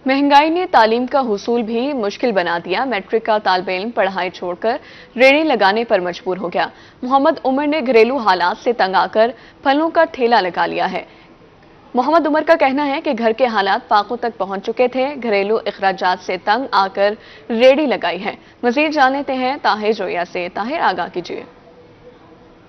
महंगाई ने तालीम का हुसूल भी मुश्किल बना दिया। मैट्रिक का तालिब इल्म पढ़ाई छोड़कर रेड़ी लगाने पर मजबूर हो गया। मोहम्मद उमर ने घरेलू हालात से तंग आकर फलों का ठेला लगा लिया है। मोहम्मद उमर का कहना है कि घर के हालात फाकों तक पहुंच चुके थे, घरेलू अखराजात से तंग आकर रेड़ी लगाई है। मजीद जान लेते हैं ताहिर जोया से। ताहिर, आगाह कीजिए।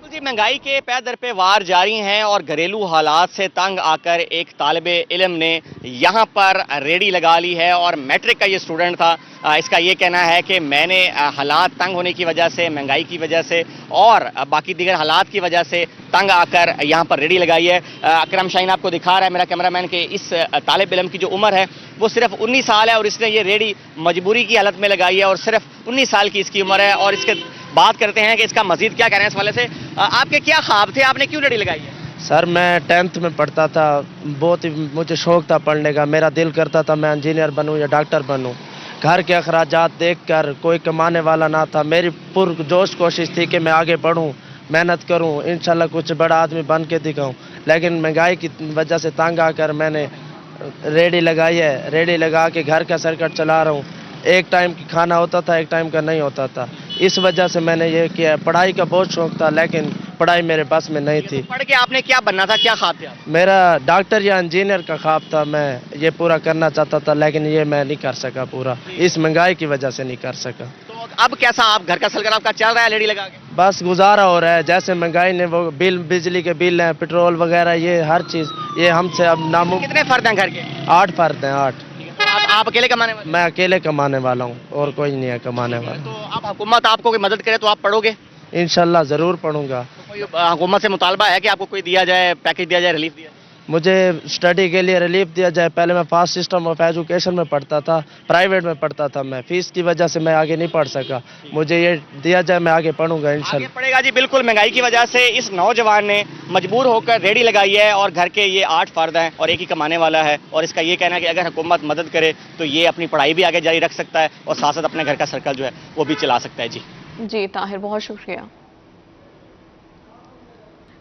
जी, महंगाई के पै दर पे वार जारी हैं और घरेलू हालात से तंग आकर एक तालिबे इल्म ने यहाँ पर रेडी लगा ली है। और मैट्रिक का ये स्टूडेंट था, इसका ये कहना है कि मैंने हालात तंग होने की वजह से, महंगाई की वजह से और बाकी दीगर हालात की वजह से तंग आकर यहाँ पर रेडी लगाई है। अकरम शाहीन आपको दिखा रहा है मेरा कैमरामैन कि इस तालिब इल्म की जो उम्र है वो सिर्फ 19 साल है और इसने ये रेडी मजबूरी की हालत में लगाई है और सिर्फ 19 साल की इसकी उम्र है। और इसके बात करते हैं कि इसका मजीद क्या कह रहे हैं इस वाले से। आपके क्या ख्वाब थे, आपने क्यों रेडी लगाई है? सर, मैं 10th में पढ़ता था, बहुत ही मुझे शौक था पढ़ने का। मेरा दिल करता था मैं इंजीनियर बनूं या डॉक्टर बनूं। घर के अखराजात देखकर कोई कमाने वाला ना था। मेरी पुरजोश कोशिश थी कि मैं आगे बढ़ूं, मेहनत करूं, इंशाल्लाह कुछ बड़ा आदमी बन के दिखाऊं। लेकिन महंगाई की वजह से तंग आकर मैंने रेडी लगाई है। रेडी लगा के घर का सर्कट चला रहा हूँ। एक टाइम की खाना होता था, एक टाइम का नहीं होता था। इस वजह से मैंने ये किया। पढ़ाई का बहुत शौक था लेकिन पढ़ाई मेरे बस में नहीं थी। पढ़ के आपने क्या बनना था, क्या ख्वाब थे आप? मेरा डॉक्टर या इंजीनियर का ख्वाब था, मैं ये पूरा करना चाहता था लेकिन ये मैं नहीं कर सका पूरा, इस महंगाई की वजह से नहीं कर सका। तो अब कैसा आप घर का सर्कल आपका चल रहा है रेडी लगा के? बस गुजारा हो रहा है। जैसे महंगाई ने वो बिल, बिजली के बिल हैं, पेट्रोल वगैरह, ये हर चीज़ ये हमसे अब नामुमकिन। कितने फर्द हैं घर के? 8 फर्द हैं, 8। आप अकेले कमाने वाले? मैं अकेले कमाने वाला हूँ और कोई नहीं है कमाने वाला। तो अब हुकूमत आपको कोई मदद करे तो आप पढ़ोगे? इंशाल्लाह ज़रूर पढ़ूंगा। तो कोई हुकूमत से मुतालबा है कि आपको कोई दिया जाए, पैकेज दिया जाए, रिलीफ दिया जाए? मुझे स्टडी के लिए रिलीफ दिया जाए। पहले मैं फास्ट सिस्टम ऑफ एजुकेशन में पढ़ता था, प्राइवेट में पढ़ता था। मैं फीस की वजह से मैं आगे नहीं पढ़ सका। मुझे ये दिया जाए, मैं आगे पढ़ूंगा इंशाल्लाह। आगे पढ़ेगा जी, बिल्कुल। महंगाई की वजह से इस नौजवान ने मजबूर होकर रेडी लगाई है और घर के ये 8 फर्द हैं और एक ही कमाने वाला है। और इसका ये कहना है कि अगर हुकूमत मदद करे तो ये अपनी पढ़ाई भी आगे जारी रख सकता है और साथ साथ अपने घर का सर्कल जो है वो भी चला सकता है। जी ताहिर, बहुत शुक्रिया।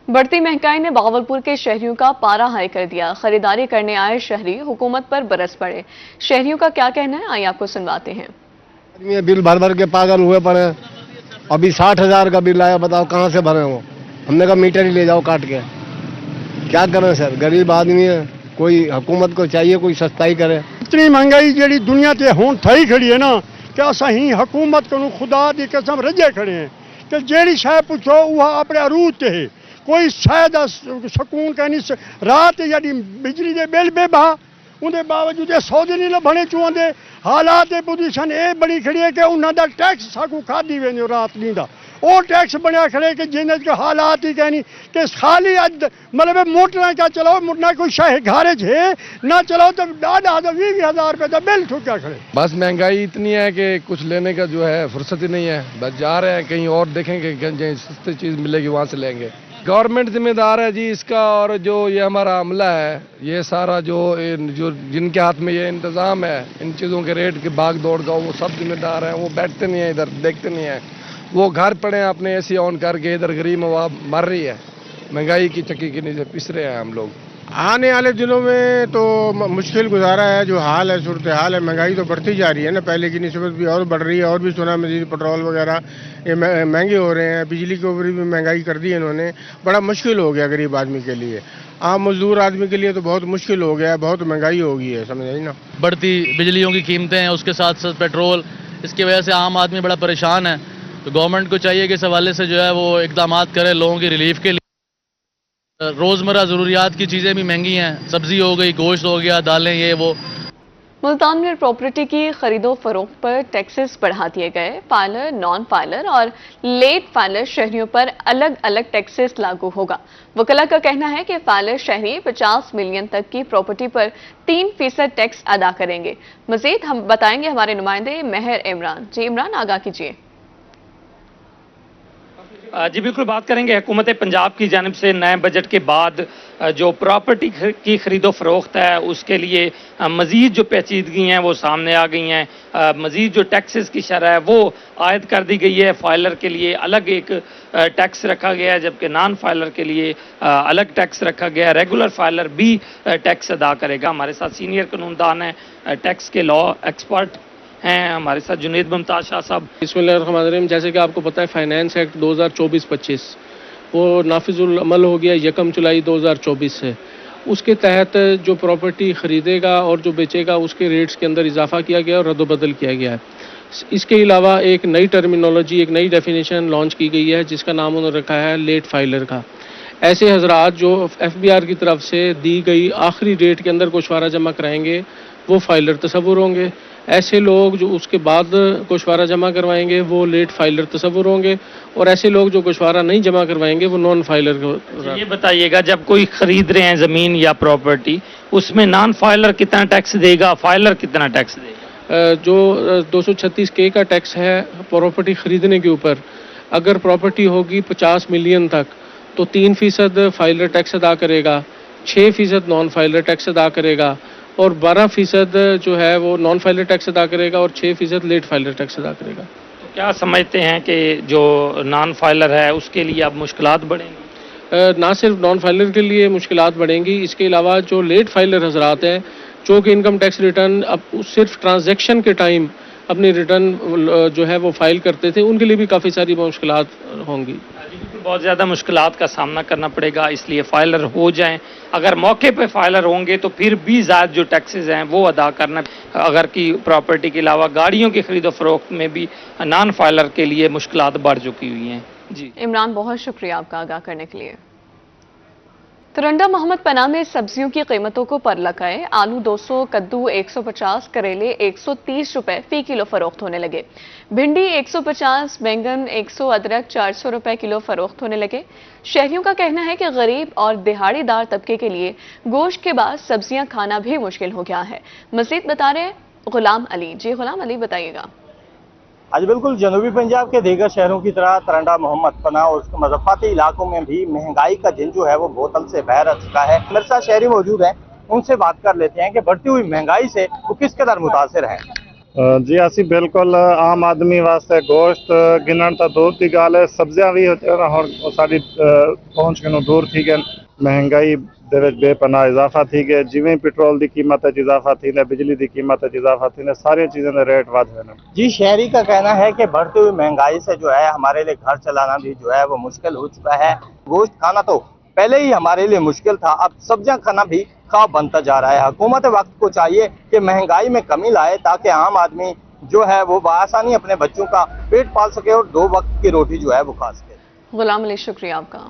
बढ़ती महंगाई ने बावलपुर के शहरियों का पारा हाई कर दिया। खरीदारी करने आए शहरी हुकूमत पर बरस पड़े। शहरियों का क्या कहना है, आइए आपको सुनवाते हैं। ये बिल भर भर के पागल हुए पड़े। अभी 60,000 का बिल आया, बताओ कहाँ से भरे वो। हमने कहा मीटर ही ले जाओ काट के। क्या करें सर, गरीब आदमी है। कोई हुकूमत को चाहिए कोई सस्ताई करे। इतनी महंगाई जी दुनिया से हों थई खड़ी है ना, क्या सही हुकूमत को खुदा की कसम रजे खड़े हैं कि जेड़ी शय पूछो वह अपने अरूज ते है। कोई शायद सकून कहनी रात यदि बिजली के बिल बेबा उनके बावजूद 100 दिन नहीं लभने चुहंदे। हालात पोजीशन ये बनी खड़ी है कि उन्होंने टैक्स साकू खाधी वेंदो रात नींदा वो टैक्स बनया खड़े कि जिन हालात ही कहनी कि खाली अज मतलब मोटर क्या चलाओ, ना कोई शह घारे है ना चलाओ तो 20,000 रुपये का बिल ठुका खड़े। बस महंगाई इतनी है कि कुछ लेने का जो है फुर्सत ही नहीं है। बस जा रहे हैं कहीं और देखेंगे, कहीं सस्ती चीज़ मिलेगी वहाँ से लेंगे। गवर्नमेंट जिम्मेदार है जी इसका। और जो ये हमारा अमला है, ये सारा जो जिनके हाथ में ये इंतज़ाम है इन चीज़ों के रेट की भाग दौड़ का, वो सब जिम्मेदार हैं। वो बैठते नहीं है इधर, देखते नहीं है। वो घर पड़े अपने एसी ऑन करके, इधर गरीब आवाम मर रही है। महंगाई की चक्की के नीचे पिस रहे हैं हम लोग। आने वाले दिनों में तो मुश्किल गुजारा है। जो हाल है, सूरत हाल है, महंगाई तो बढ़ती जा रही है ना, पहले की निस्बत भी और बढ़ रही है। और भी सुना मजीद पेट्रोल वगैरह ये महंगे हो रहे हैं। बिजली के ऊपर भी महंगाई कर दी है इन्होंने। बड़ा मुश्किल हो गया गरीब आदमी के लिए, आम मजदूर आदमी के लिए तो बहुत मुश्किल हो गया है। बहुत महंगाई हो गई है, समझ आई ना। बढ़ती बिजलियों की कीमतें हैं, उसके साथ साथ पेट्रोल, इसकी वजह से आम आदमी बड़ा परेशान है। तो गवर्नमेंट को चाहिए कि इस हवाले से जो है वो इकदाम करे लोगों की रिलीफ के लिए। रोज़मर्रा ज़रूरियात की चीज़ें भी महंगी हैं, सब्ज़ी हो गई, गोश्त हो गया, दालें, ये वो। मुल्तान में प्रॉपर्टी की खरीदो फरोख्त पर टैक्सेस बढ़ा दिए गए। फाइलर, नॉन फाइलर और लेट फाइलर शहरियों पर अलग अलग टैक्सेस लागू होगा। वकला का कहना है कि फाइलर शहरी 50 मिलियन तक की प्रॉपर्टी पर 3% टैक्स अदा करेंगे। मजीद हम बताएंगे हमारे नुमाइंदे मेहर इमरान। जी इमरान, आगाह कीजिए। जी बिल्कुल, बात करेंगे हुकूमत पंजाब की जानिब से नए बजट के बाद जो प्रॉपर्टी की खरीदो फरोख्त है उसके लिए मज़ीद जो पेचीदगी हैं वो सामने आ गई हैं। मज़ीद जो टैक्सेस की शरह है वो आयद कर दी गई है। फाइलर के लिए अलग एक टैक्स रखा गया है, जबकि नॉन फाइलर के लिए अलग टैक्स रखा गया है। रेगुलर फाइलर भी टैक्स अदा करेगा। हमारे साथ सीनियर कानूनदान हैं, टैक्स के लॉ एक्सपर्ट हैं, हमारे साथ जुनेद मुमताज शाह साहब। बिस्मिल्लाहिर्रहमानिर्रहीम। जैसे कि आपको पता है फाइनेंस एक्ट 2024-25 वो नाफिजुल अमल हो गया 1 जुलाई 2024 से। उसके तहत जो प्रॉपर्टी ख़रीदेगा और जो बेचेगा उसके रेट्स के अंदर इजाफा किया गया और रद्द-बदल किया गया है। इसके अलावा एक नई टर्मिनोलॉजी, एक नई डेफिनेशन लॉन्च की गई है जिसका नाम उन्होंने रखा है लेट फाइलर का। ऐसे हजरात जो FBR की तरफ से दी गई आखिरी डेट के अंदर गोशवारा जमा कराएंगे वो फाइलर तस्वुर होंगे। ऐसे लोग जो उसके बाद गोशवारा जमा करवाएंगे वो लेट फाइलर तस्वुर होंगे, और ऐसे लोग जो गोशवारा नहीं जमा करवाएंगे वो नॉन फाइलर। ये बताइएगा, जब कोई खरीद रहे हैं ज़मीन या प्रॉपर्टी, उसमें नॉन फाइलर कितना टैक्स देगा, फाइलर कितना टैक्स देगा? जो 236K का टैक्स है प्रॉपर्टी खरीदने के ऊपर, अगर प्रॉपर्टी होगी 50 मिलियन तक तो 3% फाइलर टैक्स अदा करेगा, 6% नॉन फाइलर टैक्स अदा करेगा, और 12% जो है वो नॉन फाइलर टैक्स अदा करेगा, और 6% लेट फाइलर टैक्स अदा करेगा। तो क्या समझते हैं कि जो नॉन फाइलर है उसके लिए अब मुश्किलात बढ़ेंगी? ना सिर्फ नॉन फाइलर के लिए मुश्किलात बढ़ेंगी, इसके अलावा जो लेट फाइलर हजरात हैं जो कि इनकम टैक्स रिटर्न अब सिर्फ ट्रांजैक्शन के टाइम अपनी रिटर्न जो है वो फाइल करते थे, उनके लिए भी काफ़ी सारी मुश्किलात होंगी। बहुत ज़्यादा मुश्किलात का सामना करना पड़ेगा, इसलिए फाइलर हो जाएं। अगर मौके पे फाइलर होंगे तो फिर भी ज़्यादा जो टैक्सेस हैं वो अदा करना। अगर की प्रॉपर्टी के अलावा गाड़ियों की खरीदो फरोख्त में भी नॉन फाइलर के लिए मुश्किलात बढ़ चुकी हुई हैं। जी इमरान, बहुत शुक्रिया आपका आगाह करने के लिए। तुरंडा मोहम्मद पनाह में सब्जियों की कीमतों को पर लगाए। आलू 200, कद्दू 150, करेले 130 रुपए फी किलो फरोख्त होने लगे। भिंडी 150, बैंगन 100, अदरक 400 रुपए किलो फरोख्त होने लगे। शहरियों का कहना है कि गरीब और दिहाड़ीदार तबके के लिए गोश्त के बाद सब्जियां खाना भी मुश्किल हो गया है। मजीद बता रहे हैं गुलाम अली। जी गुलाम अली, बताइएगा। आज बिल्कुल जनूबी पंजाब के दीगर शहरों की तरह तरंडा मोहम्मद पनाह और उसके मज़फ़ाती इलाकों में भी महंगाई का जिन जो है वो बोतल से बाहर आ चुका है। मेरे साथ शहरी मौजूद हैं, उनसे बात कर लेते हैं कि बढ़ती हुई महंगाई से वो किस कदर मुतासिर हैं। जी असी बिल्कुल आम आदमी वास्ते गोश्त गिनण तो दूर की गाल है, सब्जियां भी साड़ी पहुंच के दूर थी गए। महंगाई दे विच बेपनाह इजाफा थी गया, जिवें पेट्रोल की कीमत इजाफा थी ने, बिजली की कीमत इजाफा थी ने, सारी चीज़ों के रेट वध गए। जी शहरी का कहना है कि बढ़ती हुई महंगाई से जो है हमारे लिए घर चलाना भी जो है वो मुश्किल हो चुका है। गोश्त खाना तो पहले ही हमारे लिए मुश्किल था, अब सब्जियां खाना भी ख्वाब बनता जा रहा है। हुकूमत वक्त को चाहिए कि महंगाई में कमी लाए ताकि आम आदमी जो है वो बआसानी अपने बच्चों का पेट पाल सके और 2 वक्त की रोटी जो है वो खा सके। गुलाम अली, शुक्रिया आपका।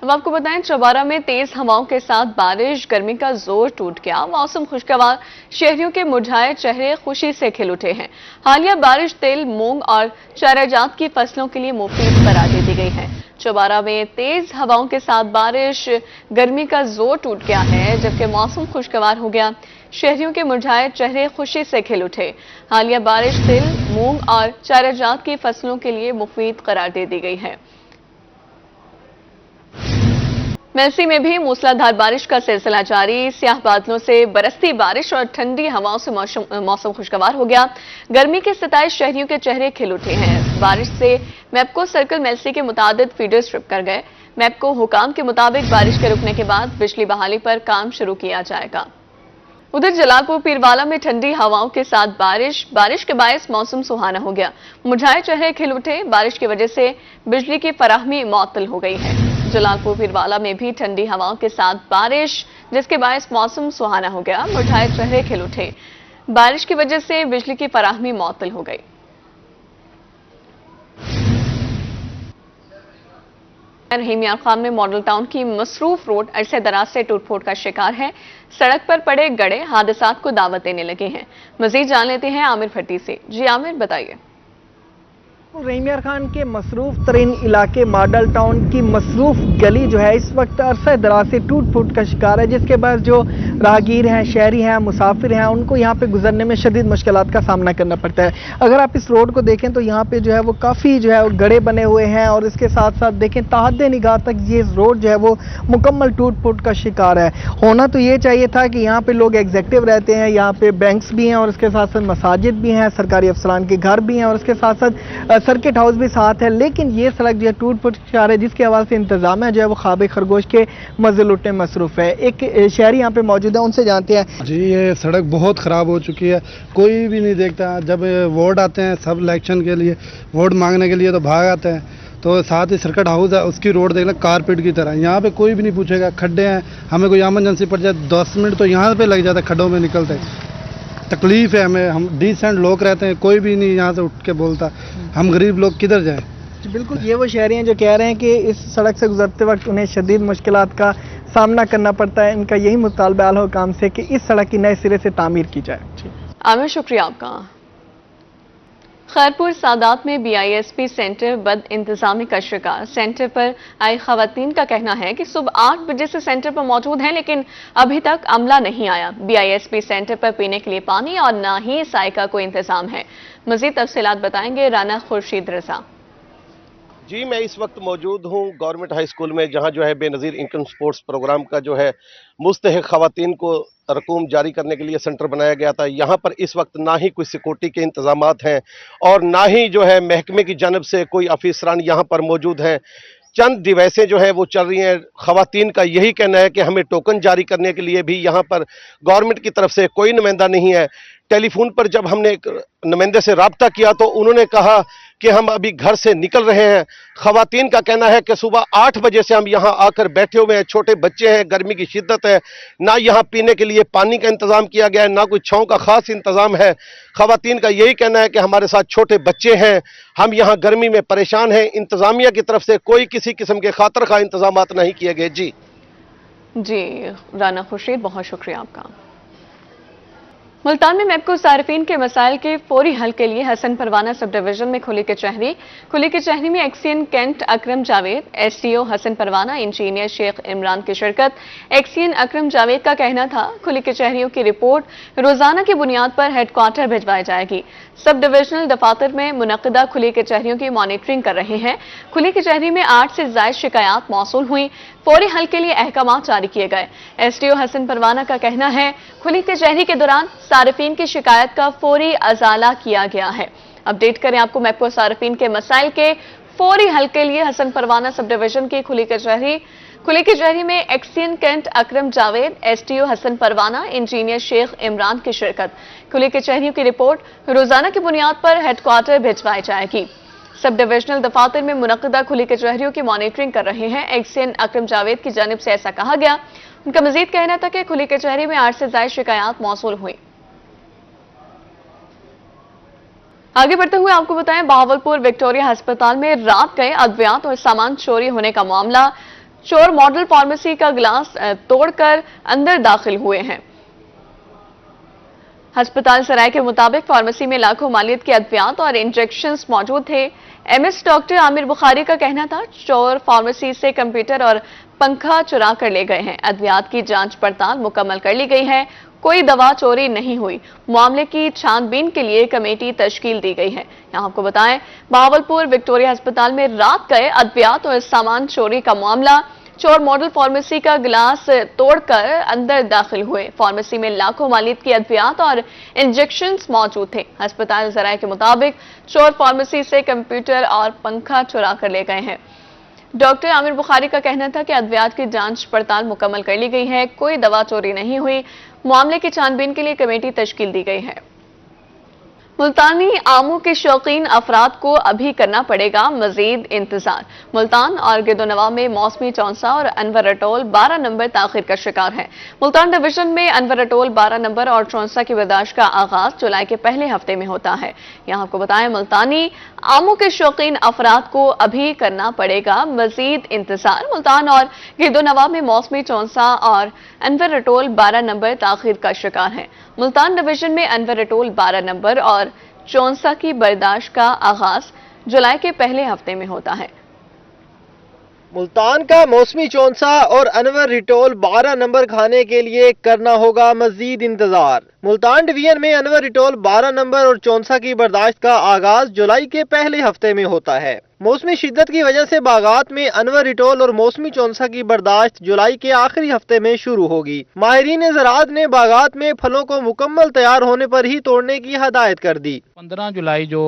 अब आपको बताएं, चबारा में तेज हवाओं के साथ बारिश, गर्मी का जोर टूट गया। मौसम खुशगवार, शहरियों के मुरझाए चेहरे खुशी से खिल उठे हैं। हालिया बारिश तिल, मूंग और चाराजात की फसलों के लिए मुफीद करार दे दी गई है। चबारा में तेज हवाओं के साथ बारिश, गर्मी का जोर टूट गया है, जबकि मौसम खुशगवार हो गया। शहरियों के मुरझाए चेहरे खुशी से खिल उठे। हालिया बारिश तिल, मूंग और चाराजात की फसलों के लिए मुफीद करार दे दी गई है। मेलसी में भी मूसलाधार बारिश का सिलसिला जारी। स्याह बादलों से बरसती बारिश और ठंडी हवाओं से मौसम खुशगवार हो गया। गर्मी के 27 शहरियों के चेहरे खिल उठे हैं। बारिश से मैपको सर्कल मेलसी के मुताबिक फीडर स्ट्रिप कर गए। मैपको हुकाम के मुताबिक बारिश के रुकने के बाद बिजली बहाली पर काम शुरू किया जाएगा। उधर जलालपुर पीरवाला में ठंडी हवाओं के साथ बारिश के बायस मौसम सुहाना हो गया। मुरझाए चेहरे खिल उठे। बारिश की वजह से बिजली की फराहमी मुअत्तल हो गई है। जलालपुर पीरवाला में भी ठंडी हवाओं के साथ बारिश, जिसके बायस मौसम सुहाना हो गया। मुरझाए चेहरे खिल उठे। बारिश की वजह से बिजली की फराहमी मुअत्तल हो गई। रहीम यार खान में मॉडल टाउन की मसरूफ रोड अरसे दराज से टूट फूट का शिकार है। सड़क पर पड़े गड़े हादसात को दावत देने लगे हैं। मजीद जान लेते हैं आमिर भट्टी से। जी आमिर, बताइए। रहीम यार खान के मसरूफ तरीन इलाके मॉडल टाउन की मसरूफ गली जो है इस वक्त अरसा दराज से टूट फूट का शिकार है, जिसके बाद जो राहगीर हैं, शहरी हैं, मुसाफिर हैं, उनको यहाँ पे गुजरने में शदीद मुश्किलात का सामना करना पड़ता है। अगर आप इस रोड को देखें तो यहाँ पे जो है वो काफ़ी जो है वो गड्ढे बने हुए हैं और इसके साथ साथ देखें ताहद्दे निगाह तक ये रोड जो है वो मुकम्मल टूट फूट का शिकार है। होना तो ये चाहिए था कि यहाँ पे लोग एग्जेक्टिव रहते हैं, यहाँ पे बैंक्स भी हैं और इसके साथ साथ मसाजिद भी हैं, सरकारी अफसरान के घर भी हैं और इसके साथ साथ सर्किट हाउस भी साथ है, लेकिन ये सड़क जो है टूट फूट शिकार है, जिसके हवाले से इंतजामिया जो है वो ख्वाब खरगोश के मजे लुटने मसरूफ है। एक शहरी यहाँ पे मौजूद है, उनसे जानते हैं। जी, ये सड़क बहुत ख़राब हो चुकी है, कोई भी नहीं देखता। जब वोट आते हैं सब इलेक्शन के लिए वोट मांगने के लिए तो भाग आते हैं, तो साथ ही सर्किट हाउस है उसकी रोड देख लें कारपेट की तरह। यहाँ पे कोई भी नहीं पूछेगा, खड्डे हैं, हमें कोई इमरजेंसी पड़ जाए 10 मिनट तो यहाँ पे लग जाता है खड्डों में निकलते। तकलीफ़ है हमें, हम डिसेंट लोग रहते हैं, कोई भी नहीं यहाँ से उठ के बोलता, हम गरीब लोग किधर जाएँ। बिल्कुल, ये वो शहरी हैं जो कह रहे हैं कि इस सड़क से गुजरते वक्त उन्हें शदीद मुश्किलात का सामना करना पड़ता है। इनका यही मुतालबा है हुकाम से कि इस सड़क की नए सिरे से तामीर की जाए। आमिर, शुक्रिया आपका। खैरपुर सादात में BISP सेंटर बद इंतजामी का शिकार। सेंटर पर आई खवातीन का कहना है कि सुबह 8 बजे से सेंटर पर मौजूद हैं, लेकिन अभी तक अमला नहीं आया। BISP सेंटर पर पीने के लिए पानी और ना ही साय का कोई इंतजाम है। मजीद तफसीलात बताएंगे राना खुर्शीद रजा। जी, मैं इस वक्त मौजूद हूँ गवर्नमेंट हाई स्कूल में, जहाँ जो है बेनज़ीर इनकम स्पोर्ट्स प्रोग्राम का जो है मुस्तहिक खवातीन को रकूम जारी करने के लिए सेंटर बनाया गया था। यहाँ पर इस वक्त ना ही कोई सिक्योरिटी के इंतजामात हैं और ना ही जो है महकमे की जानब से कोई अफसरान यहाँ पर मौजूद हैं। चंद डिवाइसें जो है वो चल रही हैं। खवातीन का यही कहना है कि हमें टोकन जारी करने के लिए भी यहाँ पर गवर्नमेंट की तरफ से कोई नुमाइंदा नहीं है। टेलीफोन पर जब हमने एक नुमाइंदे से रब्ता किया तो उन्होंने कहा कि हम अभी घर से निकल रहे हैं। खवातीन का कहना है कि सुबह 8 बजे से हम यहाँ आकर बैठे हुए हैं, छोटे बच्चे हैं, गर्मी की शिद्दत है, ना यहाँ पीने के लिए पानी का इंतजाम किया गया है, ना कोई छांव का खास इंतजाम है। खवातीन का यही कहना है कि हमारे साथ छोटे बच्चे हैं, हम यहाँ गर्मी में परेशान हैं। इंतजामिया की तरफ से कोई किसी किस्म के खातर खा इंतजाम नहीं किए गए। जी राना खुर्शीद, बहुत शुक्रिया आपका। मुल्तान में मैपको सार्फिन के मसाइल के फौरी हल के लिए हसन परवाना सब डिवीजन में खुली कचहरी में एक्सीएन कैंट अकरम जावेद, SDO हसन परवाना, इंजीनियर शेख इमरान की शिरकत। एक्सीएन अकरम जावेद का कहना था खुली कचहरियों की रिपोर्ट रोजाना की बुनियाद पर हेडक्वार्टर भिजवाई जाएगी। सब डिविजनल दफातर में मुनक्किदा खुली कचहरियों की मॉनिटरिंग कर रहे हैं। खुली कचहरी में 8 से ज्यादा शिकायत मौसूल हुई, फौरी हल के लिए अहकाम जारी किए गए। SDO हसन परवाना का कहना है खुली कचहरी के दौरान सार्फिन की शिकायत का फौरी अजाला किया गया है। अपडेट करें आपको मैपको सार्फिन के मसाइल के फौरी हल के लिए हसन परवाना सब डिवीजन की खुली कचहरी में एक्सीएन कैंट अकरम जावेद, SDO हसन परवाना, इंजीनियर शेख इमरान की शिरकत। खुली कचहरियों की रिपोर्ट रोजाना की बुनियाद पर हेडक्वार्टर भिजवाई जाएगी। सब डिविजनल दफातर में मुनक्किदा खुली कचहरियों की मॉनिटरिंग कर रहे हैं। एक्सीएन अकरम जावेद की जानिब से ऐसा कहा गया। उनका मजीद कहना था कि खुली कचहरी में 8 से ज्यादा शिकायत मौसूल हुई। आगे बढ़ते हुए आपको बताएं, बहावलपुर विक्टोरिया अस्पताल में रात गए अद्वियात और सामान चोरी होने का मामला। चोर मॉडल फार्मेसी का गिलास तोड़कर अंदर दाखिल हुए हैं। अस्पताल सराय के मुताबिक फार्मेसी में लाखों मालियत के अद्वियात और इंजेक्शंस मौजूद थे। MS डॉक्टर आमिर बुखारी का कहना था चोर फार्मेसी से कंप्यूटर और पंखा चुरा कर ले गए हैं। अद्वियात की जांच पड़ताल मुकम्मल कर ली गई है, कोई दवा चोरी नहीं हुई। मामले की छानबीन के लिए कमेटी तश्कील दी गई है। यहाँ आपको बताएं, बहावलपुर विक्टोरिया अस्पताल में रात गए अद्वियात और सामान चोरी का मामला। चोर मॉडल फार्मेसी का गिलास तोड़कर अंदर दाखिल हुए। फार्मेसी में लाखों मालियत की अद्वियात और इंजेक्शंस मौजूद थे। अस्पताल जराये के मुताबिक चोर फार्मेसी से कंप्यूटर और पंखा चुरा कर ले गए हैं। डॉक्टर आमिर बुखारी का कहना था कि अद्वियात की जांच पड़ताल मुकम्मल कर ली गई है, कोई दवा चोरी नहीं हुई। मामले की छानबीन के लिए कमेटी तश्कील दी गई है। मुल्तानी आमों के शौकीन अफराद को अभी करना पड़ेगा मजीद इंतजार। मुल्तान और गिरदोनवा में मौसमी चौंसा और अनवर अटोल 12 नंबर ताखिर का शिकार है। मुल्तान डिवीजन में अनवर अटोल 12 नंबर और चौंसा की बर्दाश्त का आगाज जुलाई के पहले हफ्ते में होता है। यहाँ आपको बताएं, मुल्तानी आमों के शौकीन अफराद को अभी करना पड़ेगा मजीद इंतजार। मुल्तान और गिरदोनवा में मौसमी चौंसा और अनवर अटोल 12 नंबर ताखिर का शिकार है। मुल्तान डिवीजन में अनवर अटोल 12 नंबर और चौंसा की बर्दाश्त का आगाज जुलाई के पहले हफ्ते में होता है। ملتان کا موسمی چونسا اور انور ریٹول 12 نمبر کھانے کے لیے کرنا ہوگا مزید انتظار۔ ملتان ڈویژن میں انور ریٹول 12 نمبر اور چونسا کی برداشت کا آغاز جولائی کے پہلے ہفتے میں ہوتا ہے۔ موسمی شدت کی وجہ سے باغات میں انور ریٹول اور موسمی چونسا کی برداشت جولائی کے آخری ہفتے میں شروع ہوگی۔ ماہرین زراعت نے باغات میں پھلوں کو مکمل تیار ہونے پر ہی توڑنے کی ہدایت کر دی۔ 15 جولائی جو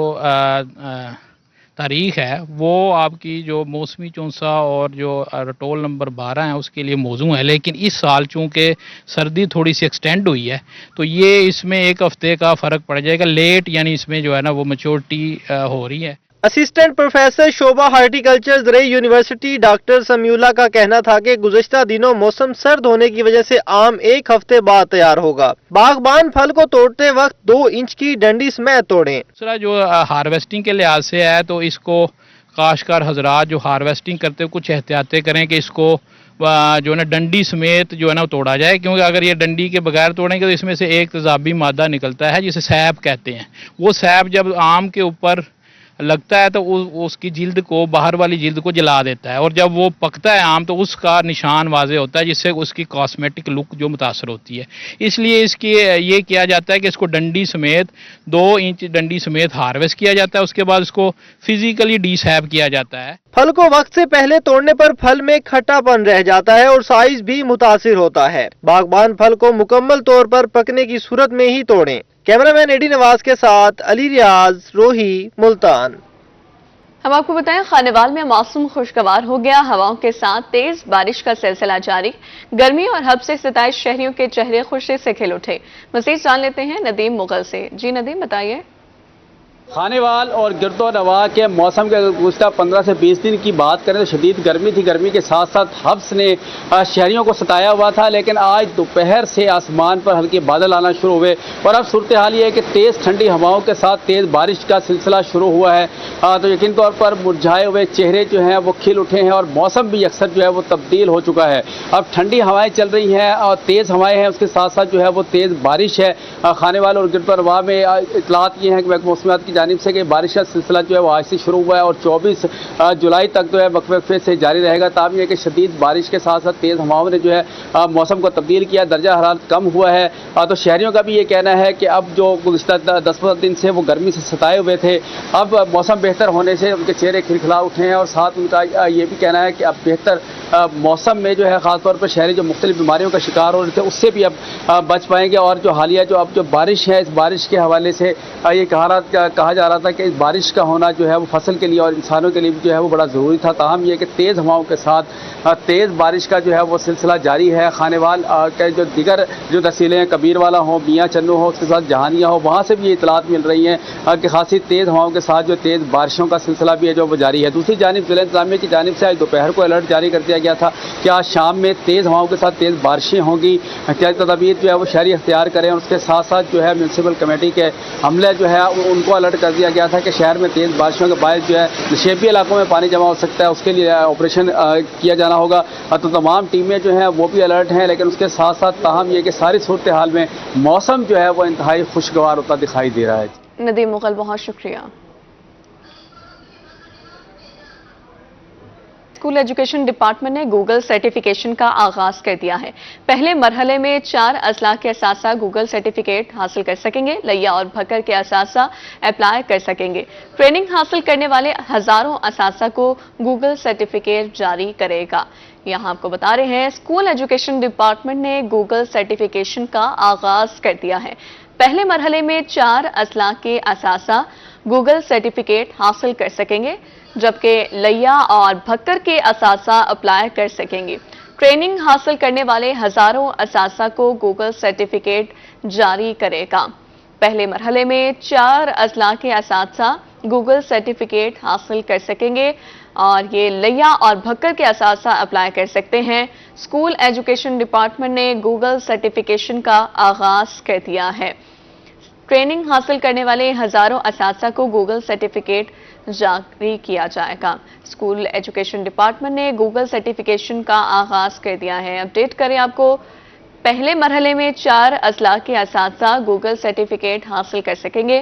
تاریخ ہے وہ آپ کی جو موسمی چونسا اور جو رٹول نمبر 12 ہے اس کے لیے موزوں ہے، لیکن اس سال چونکہ سردی تھوڑی سی ایکسٹینڈ ہوئی ہے تو یہ اس میں ایک ہفتے کا فرق پڑ جائے گا، لیٹ یعنی اس میں جو ہے نا وہ میچورٹی ہو رہی ہے۔ اسسٹنٹ پروفیسر شعبہ ہارٹیکلچر زرعی یونیورسٹی ڈاکٹر سمیولہ کا کہنا تھا کہ گزشتہ دنوں موسم سرد ہونے کی وجہ سے آم ایک ہفتے بعد تیار ہوگا۔ باغبان پھل کو توڑتے وقت 2 انچ کی ڈنڈی سمیت توڑیں۔ دوسرا جو ہارویسٹنگ کے لحاظ سے ہے تو اس کو کاشتکار حضرات جو ہارویسٹنگ کرتے ہوئے کچھ احتیاطیں کریں کہ اس کو جو ہے نا ڈنڈی سمیت جو ہے نا توڑا جائے، کیونکہ اگر یہ ڈنڈی کے بغیر توڑیں گے تو اس میں سے ایک تیزابی مادہ نکلتا ہے جسے سیب کہتے ہیں۔ وہ سیب جب آم کے اوپر لگتا ہے تو اس کی جلد کو، باہر والی جلد کو جلا دیتا ہے، اور جب وہ پکتا ہے آم تو اس کا نشان واضح ہوتا ہے جس سے اس کی کاسمیٹک لک جو متاثر ہوتی ہے۔ اس لیے اس کی یہ کیا جاتا ہے کہ اس کو ڈنڈی سمیت 2 انچ ڈنڈی سمیت ہارویسٹ کیا جاتا ہے، اس کے بعد اس کو فزیکلی ڈی سیب کیا جاتا ہے۔ پھل کو وقت سے پہلے توڑنے پر پھل میں کھٹا پن رہ جاتا ہے اور سائز بھی متاثر ہوتا ہے۔ باغبان پھل کو مکمل طور پر پکنے کی صورت میں ہی توڑیں۔ کیمرہ مین ایڈی نواز کے ساتھ علی ریاض، روہی، ملتان۔ ہم آپ کو بتائیں خانیوال میں موسم خوشگوار ہو گیا، ہواؤں کے ساتھ تیز بارش کا سلسلہ جاری، گرمی اور ہب سے 27 شہریوں کے چہرے خوشی سے کھل اٹھے۔ مزید جان لیتے ہیں ندیم مغل سے۔ جی ندیم بتائیے۔ خانیوال اور گرد و نواح کے موسم کے گزشتہ 15 سے 20 دن کی بات کریں تو شدید گرمی تھی، گرمی کے ساتھ ساتھ حبس نے شہریوں کو ستایا ہوا تھا، لیکن آج دوپہر سے آسمان پر ہلکے بادل آنا شروع ہوئے اور اب صورتحال یہ ہے کہ تیز ٹھنڈی ہوائوں کے ساتھ تیز بارش کا سلسلہ شروع ہوا ہے، تو یقین طور پر مرجھائے ہوئے چہرے جو ہیں وہ کھل اٹھے ہیں اور موسم بھی اکثر جو ہے وہ تبدیل ہو چکا ہے۔ اب ٹھنڈی ہوائیں چل رہی ہیں اور تیز ہوائیں ہیں، اس کے ساتھ ساتھ جو ہے وہ تیز بارش ہے۔ خانیوال اور گرد و نواح میں اطلاعات یہ ہیں کہ محکمہ موسمیات کی جانب سے کہ بارش کا سلسلہ جو ہے وہ آج سے شروع ہوا ہے اور 24 جولائی تک جو ہے وقفے سے جاری رہے گا۔ تاہم یہ کہ شدید بارش کے ساتھ ساتھ تیز ہواؤں نے جو ہے موسم کو تبدیل کیا، درجہ حرارت کم ہوا ہے، تو شہریوں کا بھی یہ کہنا ہے کہ اب جو گزشتہ 10-15 دن سے وہ گرمی سے ستائے ہوئے تھے، اب موسم بہتر ہونے سے ان کے چہرے کھلکھلا اٹھے ہیں اور ساتھ ان کا یہ بھی کہنا ہے کہ اب بہتر موسم میں جو ہے خاص طور پر شہری جو مختلف بیماریوں کا شکار ہو رہے تھے اس سے بھی اب بچ پائیں گے، اور جو حالیہ جو بارش ہے، اس بارش کے حوالے سے یہ کہا جا رہا تھا کہ اس بارش کا ہونا جو ہے وہ فصل کے لیے اور انسانوں کے لیے بھی جو ہے وہ بڑا ضروری تھا۔ تاہم یہ کہ تیز ہواؤں کے ساتھ تیز بارش کا جو ہے وہ سلسلہ جاری ہے۔ خانیوال کے جو دیگر جو تحصیلیں ہیں، کبیر والا ہو، میاں چنو ہو، اس کے ساتھ جہانیہ ہو، وہاں سے بھی یہ اطلاعات مل رہی ہیں کہ خاصی تیز ہواؤں کے ساتھ جو تیز بارشوں کا سلسلہ بھی ہے جو وہ جاری ہے۔ دوسری جانب ضلع انتظامیہ کی جانب سے آج دوپہر کو الرٹ جاری کر دیا گیا تھا کہ آج شام میں تیز ہواؤں کے ساتھ تیز بارشیں ہوں گی، احتیاطی تدابیر جو ہے وہ شہری اختیار کریں، اور اس کے ساتھ ساتھ جو ہے میونسپل کمیٹی کے عملے جو ہے ان کو الرٹ کر دیا گیا تھا کہ شہر میں تیز بارشوں کے باعث جو ہے نشیبی علاقوں میں پانی جمع ہو سکتا ہے، اس کے لیے آپریشن کیا جانا ہوگا۔ تو تمام ٹیمیں جو ہیں وہ بھی الرٹ ہیں، لیکن اس کے ساتھ ساتھ تاہم یہ کہ ساری صورتحال میں موسم جو ہے وہ انتہائی خوشگوار ہوتا دکھائی دے رہا ہے۔ ندیم مغل بہت شکریہ۔ اسکول ایجوکیشن ڈپارٹمنٹ نے گوگل سرٹیفکیشن کا آغاز کر دیا ہے۔ پہلے مرحلے میں 4 اضلاع کے اساتذہ گوگل سرٹیفکیٹ حاصل کر سکیں گے، لیا اور بھکر کے اساتذہ اپلائی کر سکیں گے۔ ٹریننگ حاصل کرنے والے ہزاروں اساتذہ کو گوگل سرٹیفکیٹ جاری کرے گا۔ یہاں آپ کو بتا رہے ہیں اسکول ایجوکیشن ڈپارٹمنٹ نے گوگل سرٹیفکیشن کا آغاز کر دیا ہے۔ پہلے مرحلے میں 4 اضلاع کے اساتذہ گوگل سرٹیفکیٹ حاصل کر سکیں گے، جبکہ لیا اور بھکر کے اساتذہ اپلائی کر سکیں گے۔ ٹریننگ حاصل کرنے والے ہزاروں اساتذہ کو گوگل سرٹیفکیٹ جاری کرے گا۔ پہلے مرحلے میں 4 اضلاع کے اساتذہ گوگل سرٹیفکیٹ حاصل کر سکیں گے اور یہ لیا اور بھکر کے اساتذہ اپلائی کر سکتے ہیں۔ اسکول ایجوکیشن ڈپارٹمنٹ نے گوگل سرٹیفکیشن کا آغاز کر دیا ہے۔ ٹریننگ حاصل کرنے والے ہزاروں اساتذہ کو گوگل سرٹیفکیٹ جاری کیا جائے گا۔ اسکول ایجوکیشن ڈپارٹمنٹ نے گوگل سرٹیفکیشن کا آغاز کر دیا ہے۔ اپڈیٹ کریں آپ کو، پہلے مرحلے میں 4 اضلاع کے اساتذہ گوگل سرٹیفکیٹ حاصل کر سکیں گے،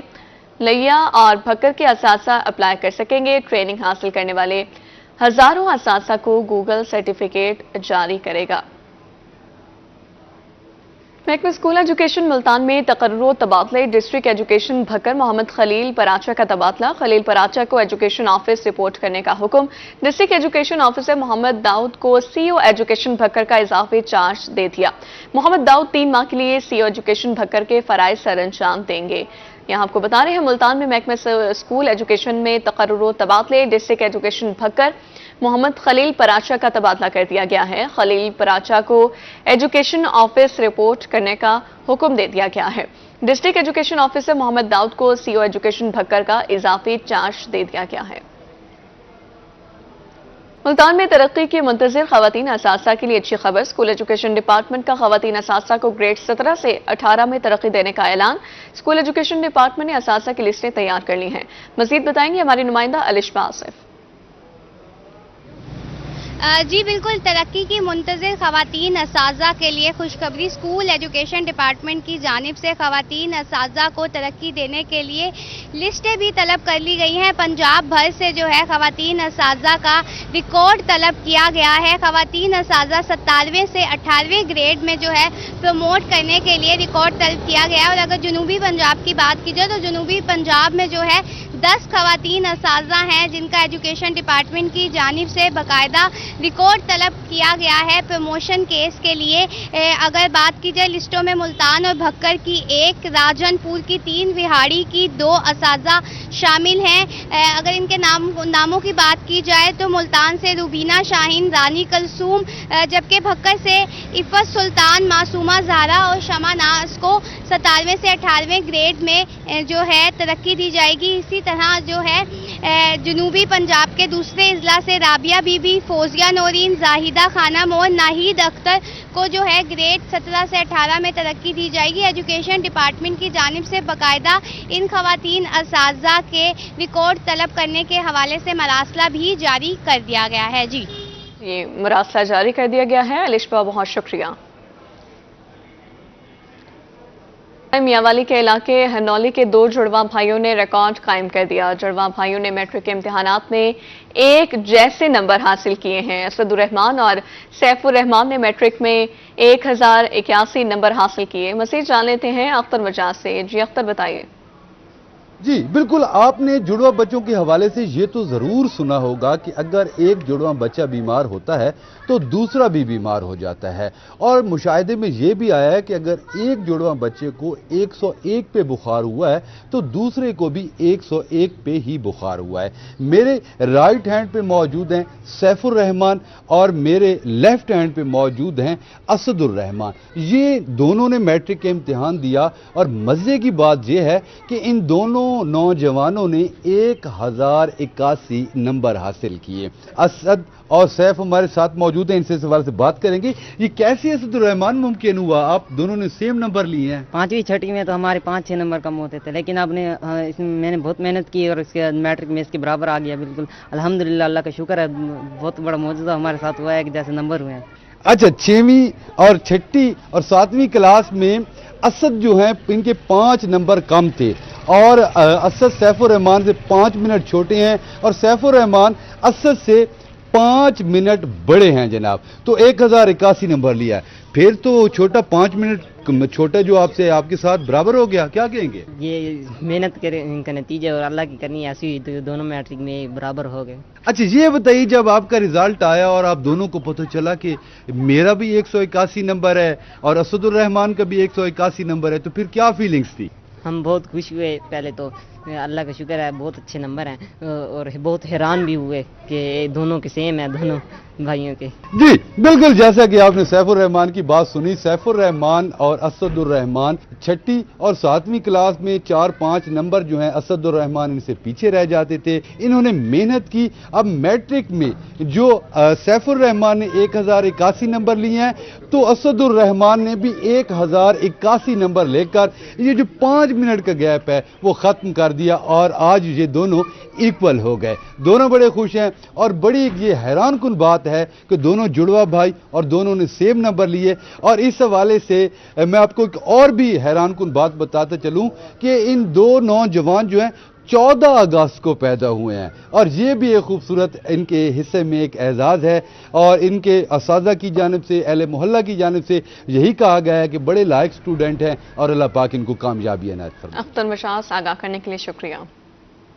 لیا اور بھکر کے اساتذہ اپلائی کر سکیں گے۔ ٹریننگ حاصل کرنے والے हजारों असातिज़ा को गूगल सर्टिफिकेट जारी करेगा। महकमा स्कूल एजुकेशन मुल्तान में तकर्रुर तबादले। डिस्ट्रिक्ट एजुकेशन भक्कर मोहम्मद खलील पराचा का तबादला। खलील पराचा को एजुकेशन ऑफिस रिपोर्ट करने का हुक्म। District education officer Mohammad Daud को सीईओ एजुकेशन भक्कर का इजाफी चार्ज दे दिया। मोहम्मद दाऊद 3 माह के लिए सीईओ एजुकेशन भक्कर के फराइज सर अंजाम देंगे। यहाँ आपको बता रहे हैं मुल्तान में महकमा स्कूल एजुकेशन में तकर्रुर तबादले। डिस्ट्रिक्ट एजुकेशन भक्कर मोहम्मद खलील पराचा का तबादला कर दिया गया है। खलील पराचा को एजुकेशन ऑफिस रिपोर्ट करने का हुक्म दे दिया गया है। District education officer Mohammad Daud को सीईओ एजुकेशन भक्कर का इजाफी चार्ज दे दिया गया है। मुल्तान में तरक्की की मुंतजिर खवातीन असातिज़ा के लिए अच्छी खबर। स्कूल एजुकेशन डिपार्टमेंट का खवातीन असातिज़ा को ग्रेड 17 से 18 में तरक्की देने का ऐलान। स्कूल एजुकेशन डिपार्टमेंट ने असातिज़ा की लिस्टें तैयार कर ली हैं। मजीद बताएंगे हमारी नुमाइंदा अलिशबा आसिफ। जी बिल्कुल, तरक्की की मुंतज़िर खवातीन असातिज़ा के लिए खुशखबरी। स्कूल एजुकेशन डिपार्टमेंट की जानिब से खवातीन असातिज़ा को तरक्की देने के लिए लिस्टें भी तलब कर ली गई हैं। पंजाब भर से जो है खवातीन असातिज़ा का रिकॉर्ड तलब किया गया है। खवातीन असातिज़ा 97वें से 18वें ग्रेड में जो है प्रमोट करने के लिए रिकॉर्ड तलब किया गया है। और अगर जनूबी पंजाब की बात की जाए तो जनूबी पंजाब में जो है 10 खवातीन असातिज़ा हैं जिनका एजुकेशन डिपार्टमेंट की जानिब से बाकायदा रिकॉर्ड तलब किया गया है प्रमोशन केस के लिए। अगर बात की जाए लिस्टों में मुल्तान और भक्कर की 1, राजनपुर की 3, विहाड़ी की 2 असातिज़ा शामिल हैं। अगर इनके नामों की बात की जाए तो मुल्तान से रुबीना शाहीन, रानी कलसूम, जबकि भक्कर से इफ़त सुल्तान, मासूमा ज़हरा और शमा नाज को 97वें से 18वें ग्रेड में जो है तरक्की दी जाएगी। इसी तरह जो है जनूबी पंजाब के दूसरे अजला से राबिया बीबी, फौजिया नौरीन, जाहिदा खाना मोहन, नाहिद अख्तर को जो है ग्रेड 17 से 18 में तरक्की दी जाएगी। एजुकेशन डिपार्टमेंट की जानिब से बाकायदा इन खवातीन असातिज़ा के रिकॉर्ड तलब करने के हवाले से मरासला भी जारी कर दिया गया है। जी, ये मरासला जारी कर दिया गया है। अलिशबा, बहुत शुक्रिया। मियांवाली के इलाके हरनौली के 2 जुड़वा भाइयों ने रिकॉर्ड कायम कर दिया। जुड़वा भाइयों ने मैट्रिक के इम्तिहानात में एक जैसे नंबर हासिल किए हैं। असदुर रहमान और सैफुर रहमान ने मैट्रिक में 1081 नंबर हासिल किए। मज़ीद जान लेते हैं अख्तर मजाज से। जी अख्तर, बताइए। जी बिल्कुल, आपने जुड़वा बच्चों के हवाले से ये तो ज़रूर सुना होगा कि अगर एक जुड़वा बच्चा बीमार होता है तो दूसरा भी बीमार हो जाता है। और मुशाहिदे में ये भी आया है कि अगर एक जुड़वा बच्चे को 101 पे बुखार हुआ है तो दूसरे को भी 101 पे ही बुखार हुआ है। मेरे राइट हैंड पे मौजूद हैं सैफुर रहमान और मेरे लेफ्ट हैंड पे मौजूद हैं असदुर रहमान। ये दोनों ने मैट्रिक का इम्तिहान दिया और मज़े की बात यह है कि इन दोनों नौजवानों ने 1081 नंबर हासिल किए। असद और सैफ हमारे साथ मौजूद हैं, इनसे सवाल से बात करेंगे। ये कैसे असदुर रहमान मुमकिन हुआ? आप दोनों ने सेम नंबर लिए हैं। 5वीं 6वीं में तो हमारे 5-6 नंबर कम होते थे, लेकिन आपने इसमें मैंने बहुत मेहनत की और इसके मैट्रिक में इसके बराबर आ गया। बिल्कुल अल्हम्दुलिल्लाह, अल्लाह का शुक्र है। बहुत बड़ा मौजूदा हमारे साथ हुआ है कि जैसे नंबर हुए हैं। अच्छा, 6वीं और 6ठी और 7वीं क्लास में असद जो हैं इनके 5 नंबर कम थे और असद सैफुर रहमान से 5 मिनट छोटे हैं और सैफुर रहमान असद से 5 मिनट बड़े हैं जनाब। तो 1081 नंबर लिया है। फिर तो छोटा 5 मिनट छोटा जो आपसे आपके साथ बराबर हो गया, क्या कहेंगे? ये मेहनत का नतीजा और अल्लाह की करनी ऐसी हुई तो दोनों मैट्रिक में बराबर हो गए। अच्छा, ये बताइए, जब आपका रिजल्ट आया और आप दोनों को पता चला कि मेरा भी 181 नंबर है और असदुर रहमान का भी 181 नंबर है, तो फिर क्या फीलिंग्स थी? हम बहुत खुश हुए। पहले तो अल्लाह का शुक्र है, बहुत अच्छे नंबर हैं और बहुत हैरान भी हुए कि दोनों के सेम है, दोनों भाइयों के। जी बिल्कुल, जैसा कि आपने सैफुर रहमान की बात सुनी, सैफुर रहमान और असदुर रहमान 6ठी और 7वीं क्लास में 4-5 नंबर जो हैं असदुर रहमान इनसे पीछे रह जाते थे। इन्होंने मेहनत की। अब मैट्रिक में जो सैफुर रहमान ने 1081 नंबर लिए हैं तो असदुर रहमान ने भी 1081 नंबर लेकर ये जो 5 मिनट का गैप है वो खत्म कर दिया और आज ये दोनों इक्वल हो गए। दोनों बड़े खुश हैं और बड़ी ये हैरान कुन बात है कि दोनों जुड़वा भाई और दोनों ने सेम नंबर लिए। और इस हवाले से मैं आपको एक और भी हैरान कुन बात बताता चलूं कि इन 2 नौजवान जो हैं 14 अगस्त को पैदा हुए हैं। और ये भी एक खूबसूरत इनके हिस्से में एक एजाज़ है और इनके असातिज़ा की जानिब से, अहले मोहल्ला की जानिब से यही कहा गया है कि बड़े लायक स्टूडेंट हैं और अल्लाह पाक इनको कामयाबी इनायत फरमाए। अख्तर मशास आगाह करने के लिए शुक्रिया।